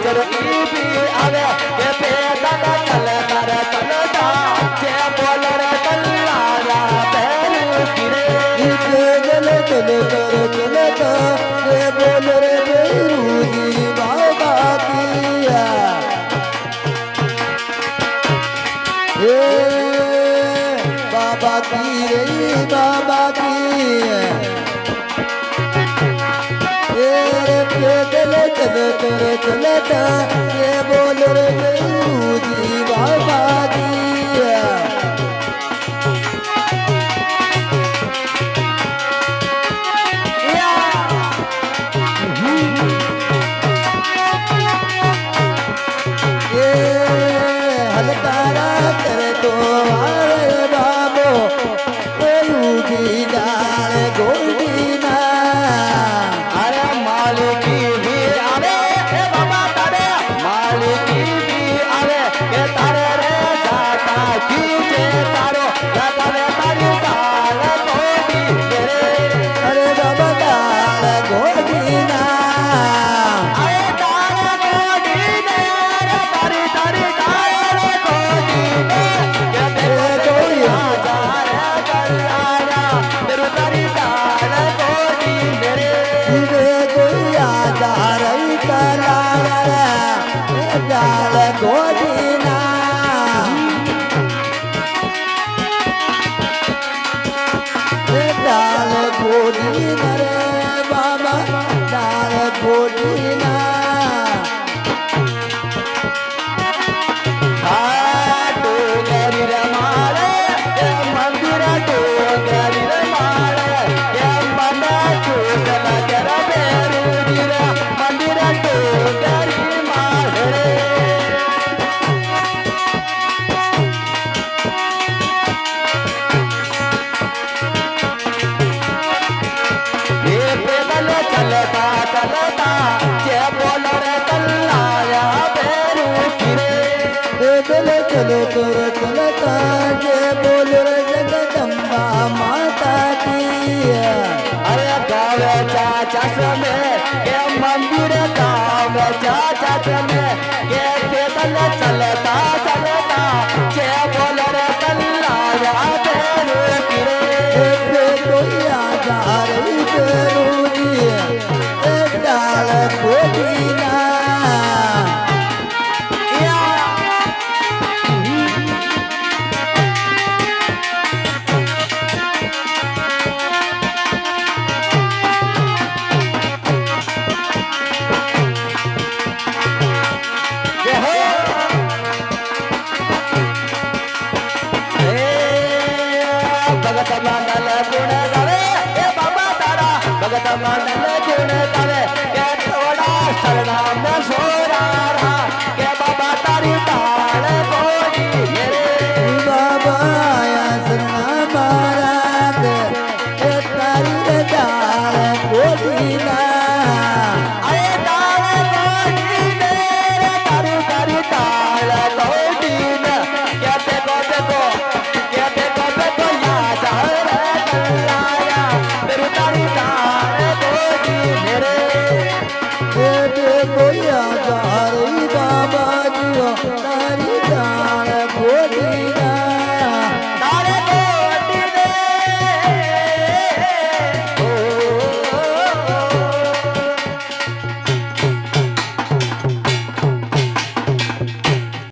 bowler की भी आवे के पैदल चलता रे चलता जे बोलर कल्लारा पैरू गिरे पैदल चलता रे चलता जे बोलर पैरू जी बाबा किया बाबा की रे बाबा की पैदल चलता रे चलता ये बोल रे जी बाबा की हलकारा कर तो अरे बाबो की डाल गोल्डीना अरे मालिकी भी आवे हे बाबा तारे मालिकी भी आवे के तारे रे जाता कीजे तारो लगावे तारी डाल गोडी रे अरे बाबा डाल गोल्डीना अरे डाल गोडी रे तारी तारी डाल गोडी रे के तेरे कोई आजा रे कल्लारा तेरे तारी डाल गोडी रे कोई आजा रही कलारा डाल गोडीना डाल गोडीना रे बाबा डाल गोडीना डोंगरी रे मारे मंदिर डोंगरी रे मारे बंदा चूतल कर बेरूरी रे मंदिर डोंगरी मारे ये पैदल चलता चलता जे बोलर कल्लाया बेरू गिरे पैदल चलता रे चलता जे बोल रे जगदम्बा माता की अरे गावे चाचा समे के मंदिर गावे चाचा समे के पैदल चलता चलता जे बोलर कल्लाया बेरू गिरे कोई आजा रही बेरूजी डाल गोडीना भगत मंडल गुण गावे हे बाबा तारा भगत मंडल गुण गावे के थोड़ा शरणा में सोरा रहा के बाबा तारी डाल गोडी मेरे बाबा आया सन्ना महाराज तारी डाल गोडीना